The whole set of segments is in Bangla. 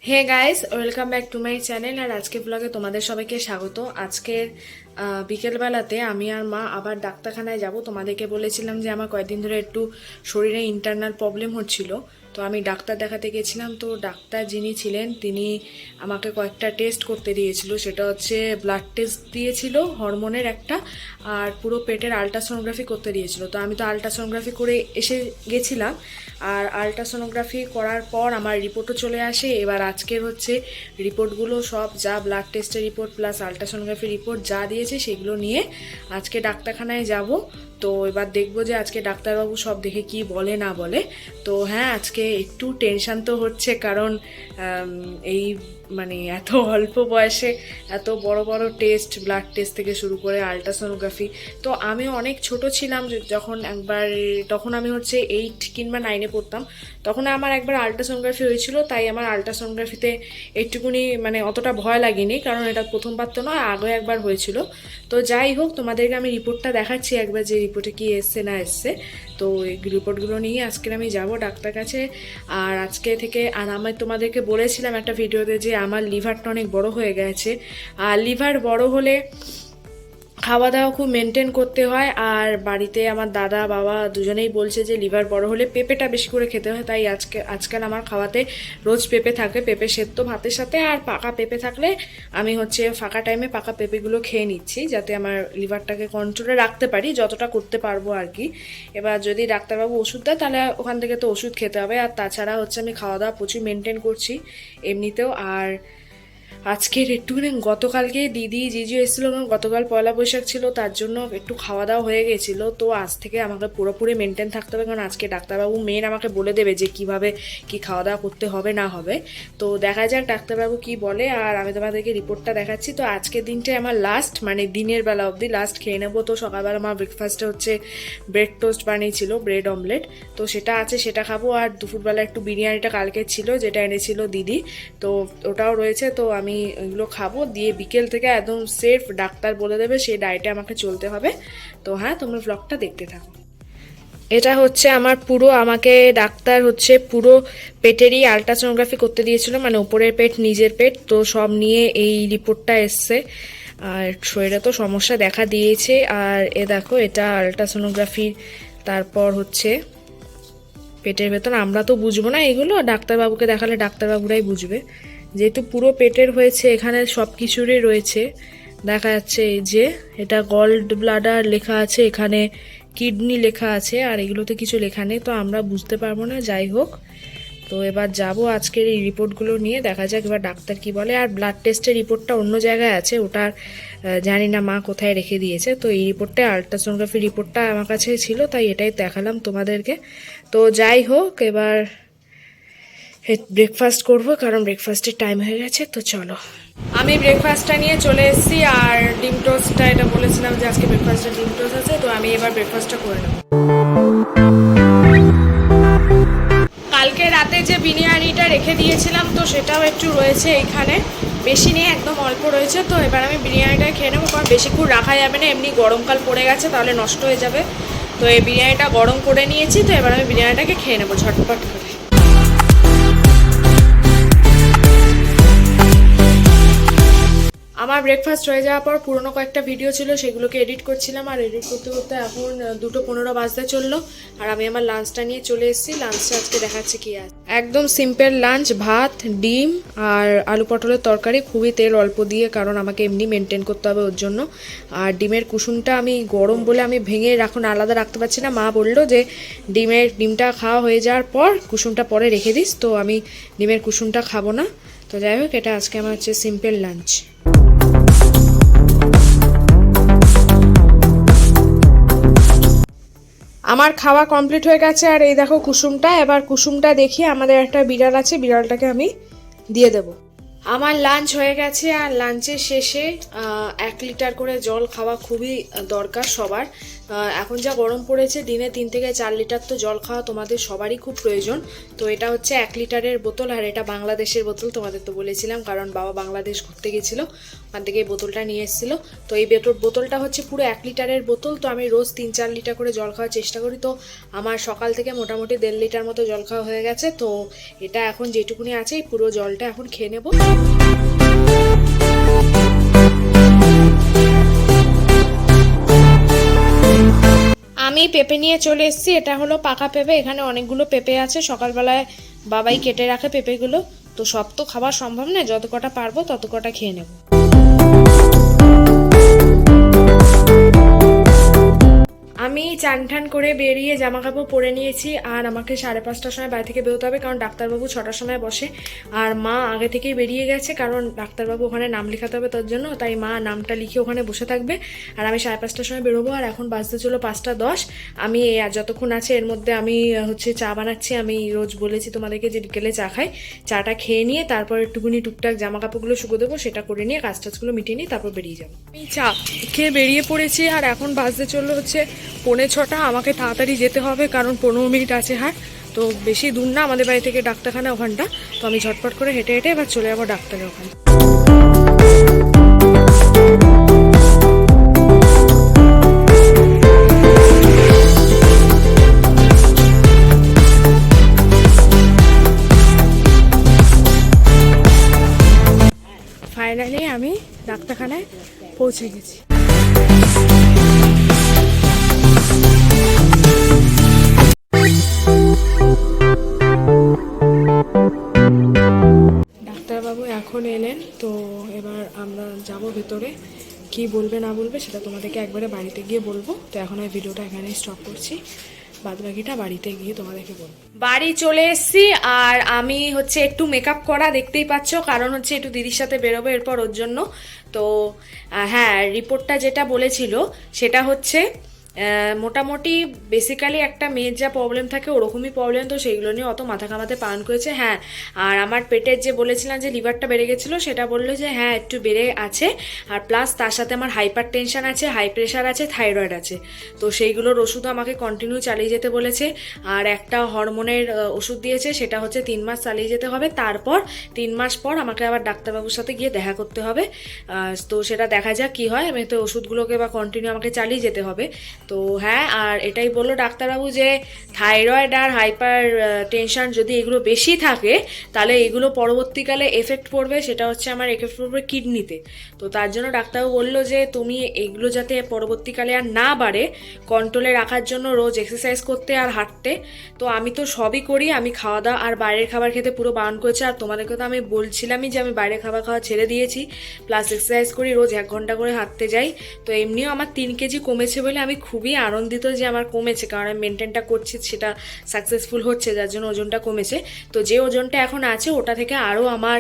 Hey guys, welcome back to my channel. আর আজকে ব্লগে তোমাদের সবাইকে স্বাগত। আজকের বিকেলবেলাতে আমি আর মা আবার ডাক্তারখানায় যাব। তোমাদেরকে বলেছিলাম যে আমার কয়েকদিন ধরে একটু শরীরে ইন্টারনাল প্রবলেম হচ্ছিল, তো আমি ডাক্তার দেখাতে গেছিলাম। তো ডাক্তার যিনি ছিলেন তিনি আমাকে কয়েকটা টেস্ট করতে দিয়েছিল। সেটা হচ্ছে ব্লাড টেস্ট দিয়েছিল, হরমোনের একটা, আর পুরো পেটের আলট্রাসোনোগ্রাফি করতে দিয়েছিল। তো আমি তো আলট্রাসোনোগ্রাফি করে এসে গেছিলাম, আর আলট্রাসোনোগ্রাফি করার পর আমার রিপোর্টও চলে আসে। এবার আজকের হচ্ছে রিপোর্টগুলো সব, যা ব্লাড টেস্টের রিপোর্ট প্লাস আলট্রাসোনোগ্রাফি রিপোর্ট যা দিয়েছে সেগুলো নিয়ে আজকে ডাক্তারখানায় যাব। তো এবার দেখবো যে আজকে ডাক্তারবাবু সব দেখে কি বলে না বলে। তো হ্যাঁ, আজকে একটু টেনশান তো হচ্ছে, কারণ এই মানে এত অল্প বয়সে এত বড় বড় টেস্ট, ব্লাড টেস্ট থেকে শুরু করে আলট্রাসোনোগ্রাফি। তো আমি অনেক ছোট ছিলাম যখন একবার, তখন আমি হচ্ছে 8 কিংবা 9-এ পড়তাম, তখন আমার একবার আলট্রাসোনোগ্রাফি হয়েছিল। তাই আমার আলট্রাসোনোগ্রাফিতে একটুকুনি মানে অতটা ভয় লাগেনি, কারণ এটা প্রথমবার তো নয়, আগে একবার হয়েছিল। তো যাই হোক, তোমাদেরকে আমি রিপোর্টটা দেখাচ্ছি একবার, যে রিপোর্টে কি এসছে না এসছে। তো এই রিপোর্টগুলো নিয়ে আজকে আমি যাব ডাক্তার কাছে। আর আজকে থেকে, আর আমি তোমাদেরকে বলেছিলাম একটা ভিডিওতে যে আমার লিভারটা অনেক বড় হয়ে গেছে। আর লিভার বড় হলে খাওয়া দাওয়া খুব মেনটেন করতে হয়। আর বাড়িতে আমার দাদা বাবা দুজনেই বলছে যে লিভার বড় হলে পেঁপেটা বেশি করে খেতে হয়। তাই আজকাল আমার খাওয়াতে রোজ পেঁপে থাকে, পেঁপে সেদ্ধ ভাতের সাথে। আর পাকা পেঁপে থাকলে আমি হচ্ছে ফাঁকা টাইমে পাকা পেঁপেগুলো খেয়ে নিচ্ছি, যাতে আমার লিভারটাকে কন্ট্রোলে রাখতে পারি, যতটা করতে পারবো আর কি। এবার যদি ডাক্তারবাবু ওষুধ দেয় তাহলে ওখান থেকে তো ওষুধ খেতে হবে। আর তাছাড়া হচ্ছে আমি খাওয়া দাওয়া প্রচুর মেনটেন করছি এমনিতেও। আর আজকের একটুখানি, গতকালকে দিদি জিজু এসেছিলো, গতকাল পয়লা বৈশাখ ছিল, তার জন্য একটু খাওয়া দাওয়া হয়ে গেছিলো। তো আজ থেকে আমাকে পুরোপুরি মেনটেন থাকতে হবে, কারণ আজকে ডাক্তারবাবু মেন আমাকে বলে দেবে যে কিভাবে কি খাওয়া দাওয়া করতে হবে না হবে। তো দেখা যাক ডাক্তারবাবু কি বলে। আর আমি তোমাদেরকে রিপোর্টটা দেখাচ্ছি। তো আজকের দিনটাই আমার লাস্ট, মানে দিনের বেলা অবধি লাস্ট খেয়ে নেবো। তো সকালবেলা আমার ব্রেকফাস্টে হচ্ছে ব্রেড টোস্ট বানিয়েছিল, ব্রেড অমলেট, তো সেটা আছে, সেটা খাবো। আর দুপুরবেলা একটু বিরিয়ানিটা কালকে ছিল, যেটা এনেছিল দিদি, তো ওটাও রয়েছে। তো আমি এগুলো খাবো, দিয়ে বিকেল থেকে একদম সেফ ডাক্তার বলে দেবে সেই ডায়েটে আমাকে চলতে হবে। তো হ্যাঁ, তোমরা ব্লগটা দেখতে থাকো। এটা হচ্ছে আমার পুরো, আমাকে ডাক্তার হচ্ছে পুরো পেটেরই আলট্রাসোনোগ্রাফি করতে দিয়েছিল, মানে উপরের পেট নিজের পেট, তো সব নিয়ে এই রিপোর্টটা এসছে। আর শরীরে তো সমস্যা দেখা দিয়েছে। আর এ দেখো, এটা আলট্রাসোনোগ্রাফির, তারপর হচ্ছে পেটের ভেতর। আমরা তো বুঝবো না এগুলো, ডাক্তারবাবুকে দেখালে ডাক্তারবাবুরাই বুঝবে। যেহেতু পুরো পেটের হয়েছে, এখানে সব কিছুরই রয়েছে, দেখা যাচ্ছে। এই যে এটা গল্ড ব্লাডার লেখা আছে, এখানে কিডনি লেখা আছে, আর এগুলোতে কিছু লেখা নেই, তো আমরা বুঝতে পারবো না। যাই হোক, তো এবার যাব আজকের এই রিপোর্টগুলো নিয়ে, দেখা যাক এবার ডাক্তার কি বলে। আর ব্লাড টেস্টের রিপোর্টটা অন্য জায়গায় আছে, ওটার জানি না মা কোথায় রেখে দিয়েছে। তো এই রিপোর্টটা, আলট্রাসোনোগ্রাফি রিপোর্টটা আমার কাছে ছিল, তাই এটাই দেখালাম তোমাদেরকে। তো যাই হোক, এবার ব্রেকফাস্ট করব, কারণ ব্রেকফাস্টের টাইম হয়ে গেছে। তো চলো, আমি ব্রেকফাস্টটা নিয়ে চলে এসেছি। আর ডিম টোস্টটা, এটা বলেছিলাম যে আজকে ব্রেকফাস্টে ডিম টোস্ট আছে, তো আমি এবার ব্রেকফাস্টটা করে নেব। কালকে রাতে যে বিরিয়ানিটা রেখে দিয়েছিলাম, তো সেটাও একটু রয়েছে এখানে, বেশি নেই, একদম অল্প রয়েছে। তো এবার আমি বিরিয়ানিটা খেয়ে নেবো, কারণ বেশিক্ষণ রাখা যাবে না, এমনি গরমকাল পড়ে গেছে, তাহলে নষ্ট হয়ে যাবে। তো এই বিরিয়ানিটা গরম করে নিয়েছি, তো এবার আমি বিরিয়ানিটাকে খেয়ে নেবো ঝটপট করে। আমার ব্রেকফাস্ট হয়ে যাওয়ার পর পুরনো কয়েকটা ভিডিও ছিল, সেগুলোকে এডিট করছিলাম। আর এডিট করতে করতে এখন 2:15 বাজতে চললো। আর আমি আমার লাঞ্চটা নিয়ে চলে এসেছি। লাঞ্চটা আজকে দেখাচ্ছে কি আছে। একদম সিম্পল লাঞ্চ, ভাত, ডিম আর আলু পটলের তরকারি, খুবই তেল অল্প দিয়ে, কারণ আমাকে এমনি মেনটেন করতে হবে ওর জন্য। আর ডিমের কুসুমটা আমি গরম বলে আমি ভেঙে এখন আলাদা রাখতে পারছি না। মা বললো যে ডিমটা খাওয়া হয়ে যাওয়ার পর কুসুমটা পরে রেখে দিস, তো আমি ডিমের কুসুমটা খাবো না। তো যাই হোক, এটা আজকে আমার হচ্ছে সিম্পল লাঞ্চ। আমার খাওয়া কমপ্লিট হয়ে গেছে। আর এই দেখো কুসুমটা, এবার কুসুমটা দেখি, আমাদের একটা বিড়াল আছে, বিড়ালটাকে আমি দিয়ে দেব। আমার লাঞ্চ হয়ে গেছে। আর লাঞ্চের শেষে 1 লিটার করে জল খাওয়া খুবই দরকার সবার, এখন যা গরম পড়েছে, দিনে 3 থেকে 4 লিটার তো জল খাওয়া তোমাদের সবারই খুব প্রয়োজন। তো এটা হচ্ছে 1 লিটারের বোতল, আর এটা বাংলাদেশের বোতল, তোমাদের তো বলেছিলাম, কারণ বাবা বাংলাদেশ ঘুরতে গেছিলো, ওখান থেকে এই বোতলটা নিয়ে এসেছিলো। তো এই বোতলটা হচ্ছে পুরো 1 লিটারের বোতল। তো আমি রোজ 3-4 লিটার করে জল খাওয়ার চেষ্টা করি। তো আমার সকাল থেকে মোটামুটি 1.5 লিটার মতো জল খাওয়া হয়ে গেছে। তো এটা এখন যেটুকুনি আছে এই পুরো জলটা এখন খেয়ে নেবো। আমি পেঁপে নিয়ে চলে এসেছি। এটা হলো পাকা পেঁপে, এখানে অনেকগুলো পেঁপে আছে। সকালবেলায় বাবাই কেটে রাখে পেঁপেগুলো। তো সব তো খাওয়া সম্ভব না, যত কটা পারবো তত কটা খেয়ে নেব। আমি চান ঠান করে বেরিয়ে জামা কাপড় পরে নিয়েছি, আর আমাকে 5:30টার সময় বাড়ি থেকে বেরোতে হবে, কারণ ডাক্তারবাবু 6টার সময় বসে। আর মা আগে থেকেই বেরিয়ে গেছে, কারণ ডাক্তারবাবু ওখানে নাম লেখাতে হবে তার জন্য। তাই মা নামটা লিখে ওখানে বসে থাকবে, আর আমি 5:30টার সময় বেরোবো। আর এখন বাজতে চলো 5টা 10। আমি যতক্ষণ আছে এর মধ্যে আমি হচ্ছে চা বানাচ্ছি। আমি রোজ বলেছি তোমাদেরকে যে বিকেলে চা খাই। চাটা খেয়ে নিয়ে তারপর একটুকুনি টুকটাক জামা কাপড়গুলো শুকো দেবো, সেটা করে নিয়ে কাজ টাজগুলো মিটিয়ে নিয়ে তারপর বেরিয়ে যাবো। আমি চা খেয়ে বেরিয়ে পড়েছি, আর এখন বাজতে চললো হচ্ছে 5:45। আমাকে তাড়াতাড়ি যেতে হবে, কারণ 15 মিনিট আছে হাট। তো বেশি দূর না আমাদের বাড়ি থেকে ডাক্তারখানা ওখানটা। তো আমি ঝটপট করে হেঁটে হেঁটে এবার চলে যাবো ডাক্তারের ওখানে। ফাইনালি আমি ডাক্তারখানায় পৌঁছে গেছি। ডাক্তারবাবু এখন এলেন, তো এবার আমরা যাব ভেতরে। কি বলবে না বলবে সেটা তোমাদেরকে একবারে বাড়িতে গিয়ে বলবো। তো এখন আমি ভিডিওটা এখানেই স্টপ করছি, বাদবাকিটা বাড়িতে গিয়ে তোমাদেরকে বলবো। বাড়ি চলে এসেছি, আর আমি হচ্ছে একটু মেকআপ করা, দেখতেই পাচ্ছ, কারণ হচ্ছে একটু দিদির সাথে বেরোবো এরপর ওর জন্য। তো হ্যাঁ, রিপোর্টটা যেটা বলেছিল সেটা হচ্ছে মোটামুটি বেসিক্যালি একটা মেয়ের যা প্রবলেম থাকে ওরকমই প্রবলেম। তো সেইগুলো নিয়ে অত মাথা ঘামাতে পালন করেছে। হ্যাঁ, আর আমার পেটের যে বলেছিলাম যে লিভারটা বেড়ে গেছিলো, সেটা বললো যে হ্যাঁ একটু বেড়ে আছে, আর প্লাস তার সাথে আমার হাইপার টেনশন আছে, হাই প্রেশার আছে, থাইরয়েড আছে। তো সেইগুলোর ওষুধও আমাকে কন্টিনিউ চালিয়ে যেতে বলেছে। আর একটা হরমোনের ওষুধ দিয়েছে, সেটা হচ্ছে 3 মাস চালিয়ে যেতে হবে। তারপর 3 মাস পর আমাকে আবার ডাক্তারবাবুর সাথে গিয়ে দেখা করতে হবে। তো সেটা দেখা যাক কি হয়। আমি তো ওষুধগুলোকে বা কন্টিনিউ আমাকে চালিয়ে যেতে হবে। তো হ্যাঁ, আর এটাই বললো ডাক্তারবাবু যে থাইরয়েড আর হাইপার টেনশন যদি এগুলো বেশি থাকে, তাহলে এগুলো পরবর্তীকালে এফেক্ট পড়বে। সেটা হচ্ছে আমার এফেক্ট পড়বে কিডনিতে। তো তার জন্য ডাক্তারবাবু বললো যে তুমি এগুলো যাতে পরবর্তীকালে আর না বাড়ে, কন্ট্রোলে রাখার জন্য রোজ এক্সারসাইজ করতে আর হাঁটতে। তো আমি তো সবই করি, আমি খাওয়া দাওয়া আর বাইরের খাবার খেতে পুরো বারণ করেছি। আর তোমাদেরকে তো আমি বলছিলামই যে আমি বাইরের খাবার খাওয়া ছেড়ে দিয়েছি, প্লাস এক্সারসাইজ করি, রোজ 1 ঘন্টা করে হাঁটতে যাই। তো এমনিও আমার 3 কেজি কমেছে বলে আমি খুবই আনন্দিত যে আমার কমেছে, কারণ আমি মেনটেনটা করছি, সেটা সাকসেসফুল হচ্ছে, যার জন্য ওজনটা কমেছে। তো যে ওজনটা এখন আছে ওটা থেকে আরও আমার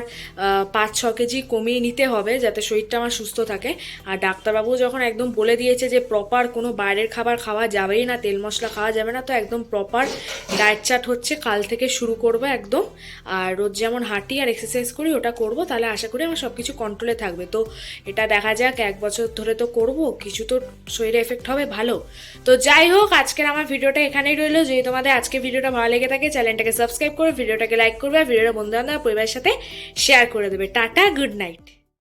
5-6 কেজি কমিয়ে নিতে হবে, যাতে শরীরটা আমার সুস্থ থাকে। আর ডাক্তারবাবু যখন একদম বলে দিয়েছে যে প্রপার কোনো বাইরের খাবার খাওয়া যাবেই না, তেল মশলা খাওয়া যাবে না, তো একদম প্রপার ডায়েট চার্ট হচ্ছে কাল থেকে শুরু করবো একদম। আর রোজ যেমন হাঁটি আর এক্সারসাইজ করি ওটা করব, তাহলে আশা করি আমার সব কিছু কন্ট্রোলে থাকবে। তো এটা দেখা যাক, 1 বছর ধরে তো করব, কিছু তো শরীরে এফেক্ট হবে ভালো। তো যাই হোক, আজকের আমার ভিডিওটা এখানেই রইলো। যদি তোমাদের আজকে ভিডিওটা ভালো লেগে থাকে, চ্যানেলটাকে সাবস্ক্রাইব করে ভিডিওটাকে লাইক করবে, আর ভিডিওটা বন্ধু বান্ধব পরিবারের সাথে শেয়ার করে দেবে। Tata, good night.